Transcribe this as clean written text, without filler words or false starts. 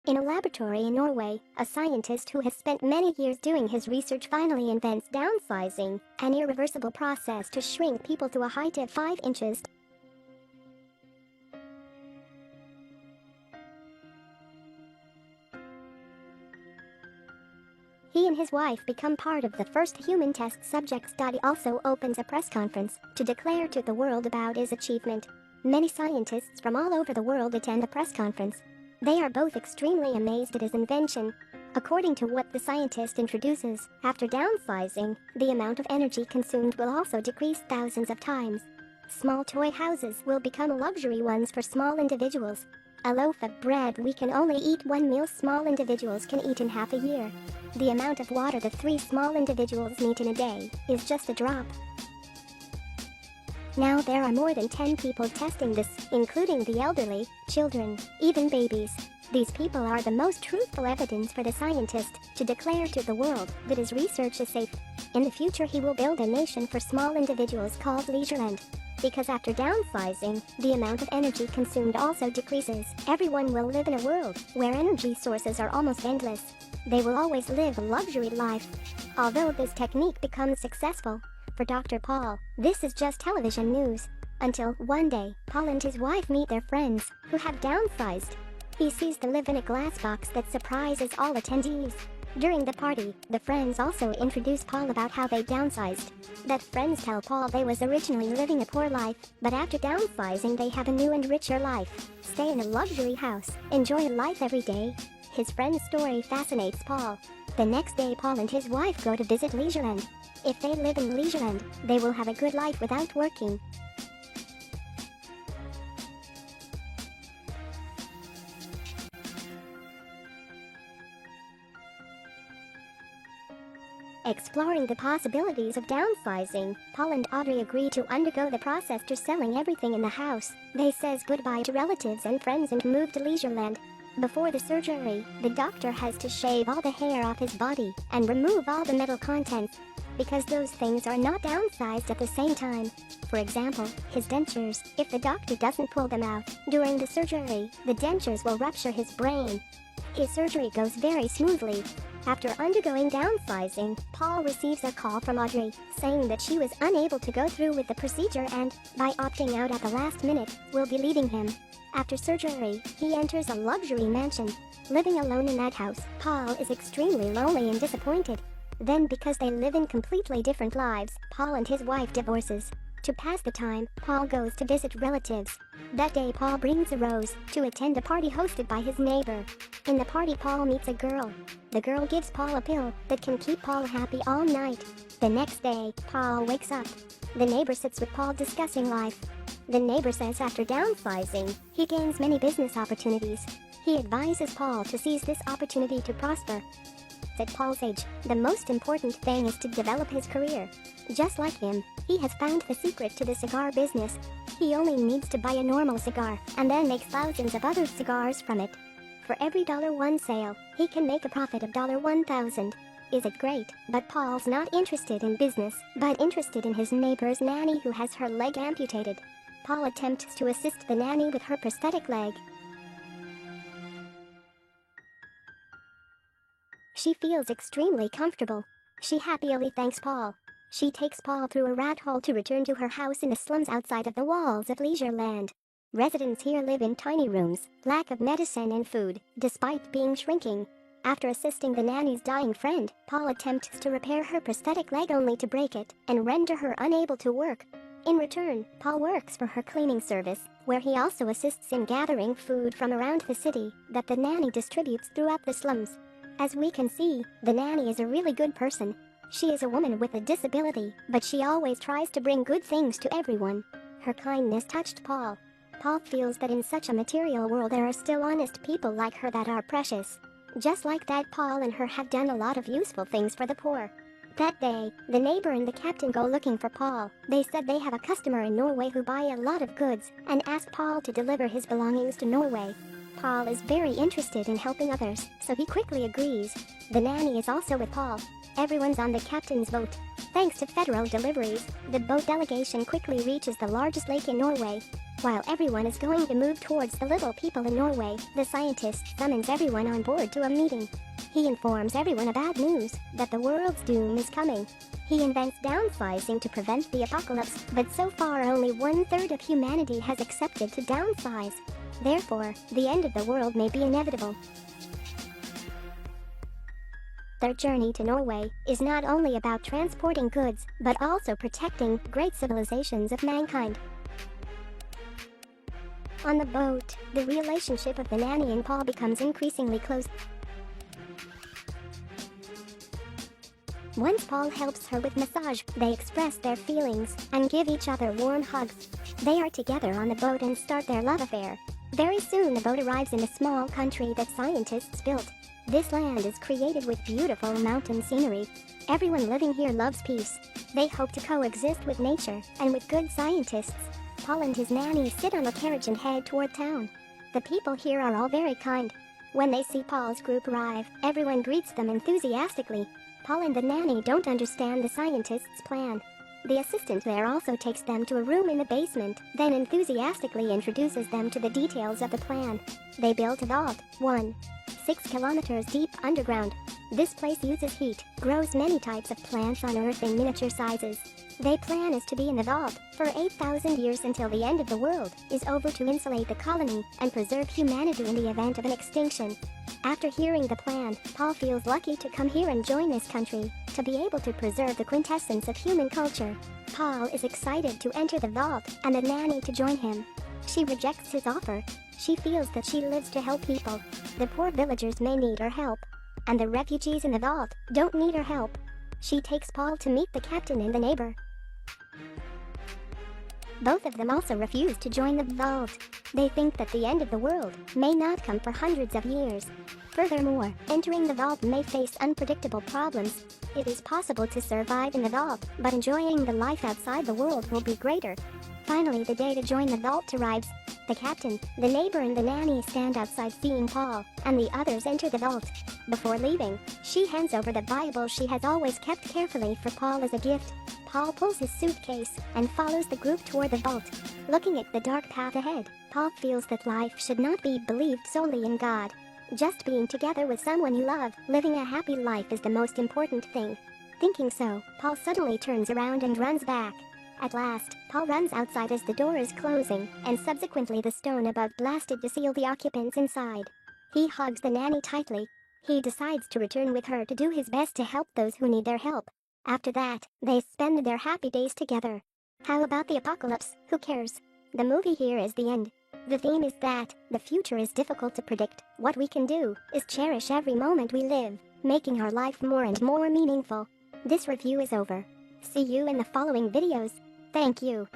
In a laboratory in Norway, a scientist who has spent many years doing his research finally invents downsizing, an irreversible process to shrink people to a height of 5 inches. He and his wife become part of the first human test subjects. He also opens a press conference to declare to the world about his achievement. Many scientists from all over the world attend the press conference. They are both extremely amazed at his invention. According to what the scientist introduces, after downsizing, the amount of energy consumed will also decrease thousands of times. Small toy houses will become luxury ones for small individuals. A loaf of bread we can only eat one meal small individuals can eat in half a year. The amount of water the 3 small individuals need in a day is just a drop. Now there are more than 10 people testing this, including the elderly, children, even babies. These people are the most truthful evidence for the scientist to declare to the world that his research is safe. In the future he will build a nation for small individuals called Leisureland. Because after downsizing, the amount of energy consumed also decreases. Everyone will live in a world where energy sources are almost endless. They will always live a luxury life. Although this technique becomes successful, for Dr. Paul, this is just television news. Until one day, Paul and his wife meet their friends, who have downsized. He sees them live in a glass box that surprises all attendees. During the party, the friends also introduce Paul about how they downsized. That friends tell Paul they was originally living a poor life, but after downsizing they have a new and richer life. Stay in a luxury house, enjoy life every day. His friend's story fascinates Paul. The next day Paul and his wife go to visit Leisureland. If they live in Leisureland, they will have a good life without working. Exploring the possibilities of downsizing, Paul and Audrey agree to undergo the process to selling everything in the house. They says goodbye to relatives and friends and move to Leisureland. Before the surgery, the doctor has to shave all the hair off his body and remove all the metal contents, because those things are not downsized at the same time. For example, his dentures, if the doctor doesn't pull them out during the surgery, the dentures will rupture his brain. His surgery goes very smoothly. After undergoing downsizing, Paul receives a call from Audrey, saying that she was unable to go through with the procedure and, by opting out at the last minute, will be leaving him. After surgery, he enters a luxury mansion. Living alone in that house, Paul is extremely lonely and disappointed. Then, because they live in completely different lives, Paul and his wife divorces. To pass the time, Paul goes to visit relatives. That day Paul brings a rose to attend a party hosted by his neighbor. In the party Paul meets a girl. The girl gives Paul a pill that can keep Paul happy all night. The next day, Paul wakes up. The neighbor sits with Paul discussing life. The neighbor says after downsizing, he gains many business opportunities. He advises Paul to seize this opportunity to prosper. At Paul's age, the most important thing is to develop his career. Just like him, he has found the secret to the cigar business. He only needs to buy a normal cigar and then makes thousands of other cigars from it. For every $1 sale, he can make a profit of $1,000. Is it great? But Paul's not interested in business, but interested in his neighbor's nanny who has her leg amputated. Paul attempts to assist the nanny with her prosthetic leg. She feels extremely comfortable. She happily thanks Paul. She takes Paul through a rat hole to return to her house in the slums outside of the walls of Leisureland. Residents here live in tiny rooms, lack of medicine and food, despite being shrinking. After assisting the nanny's dying friend, Paul attempts to repair her prosthetic leg only to break it and render her unable to work. In return, Paul works for her cleaning service, where he also assists in gathering food from around the city that the nanny distributes throughout the slums. As we can see, the nanny is a really good person. She is a woman with a disability, but she always tries to bring good things to everyone. Her kindness touched Paul. Paul feels that in such a material world there are still honest people like her that are precious. Just like that, Paul and her have done a lot of useful things for the poor. That day, the neighbor and the captain go looking for Paul. They said they have a customer in Norway who buy a lot of goods and ask Paul to deliver his belongings to Norway. Paul is very interested in helping others, so he quickly agrees. The nanny is also with Paul. Everyone's on the captain's boat. Thanks to federal deliveries, the boat delegation quickly reaches the largest lake in Norway. While everyone is going to move towards the little people in Norway, the scientist summons everyone on board to a meeting. He informs everyone of bad news, that the world's doom is coming. He invents downsizing to prevent the apocalypse, but so far only 1/3 of humanity has accepted to downsize. Therefore, the end of the world may be inevitable. Their journey to Norway is not only about transporting goods, but also protecting great civilizations of mankind. On the boat, the relationship of the nanny and Paul becomes increasingly close. Once Paul helps her with massage, they express their feelings and give each other warm hugs. They are together on the boat and start their love affair. Very soon the boat arrives in a small country that scientists built. This land is created with beautiful mountain scenery. Everyone living here loves peace. They hope to coexist with nature and with good scientists. Paul and his nanny sit on a carriage and head toward town. The people here are all very kind. When they see Paul's group arrive, everyone greets them enthusiastically. Paul and the nanny don't understand the scientist's plan. The assistant there also takes them to a room in the basement, then enthusiastically introduces them to the details of the plan. They built a vault, 6 kilometers deep underground. This place uses heat, grows many types of plants on Earth in miniature sizes. Their plan is to be in the vault for 8,000 years until the end of the world is over to insulate the colony and preserve humanity in the event of an extinction. After hearing the plan, Paul feels lucky to come here and join this country, to be able to preserve the quintessence of human culture. Paul is excited to enter the vault and the nanny to join him. She rejects his offer. She feels that she lives to help people. The poor villagers may need her help, and the refugees in the vault don't need her help. She takes Paul to meet the captain and the neighbor. Both of them also refuse to join the vault. They think that the end of the world may not come for hundreds of years. Furthermore, entering the vault may face unpredictable problems. It is possible to survive in the vault, but enjoying the life outside the world will be greater. Finally, the day to join the vault arrives. The captain, the neighbor and the nanny stand outside seeing Paul, and the others enter the vault. Before leaving, she hands over the Bible she has always kept carefully for Paul as a gift. Paul pulls his suitcase and follows the group toward the vault. Looking at the dark path ahead, Paul feels that life should not be believed solely in God. Just being together with someone you love, living a happy life is the most important thing. Thinking so, Paul suddenly turns around and runs back. At last, Paul runs outside as the door is closing, and subsequently the stone above blasted to seal the occupants inside. He hugs the nanny tightly. He decides to return with her to do his best to help those who need their help. After that, they spend their happy days together. How about the apocalypse? Who cares? The movie here is the end. The theme is that the future is difficult to predict. What we can do is cherish every moment we live, making our life more and more meaningful. This review is over. See you in the following videos. Thank you.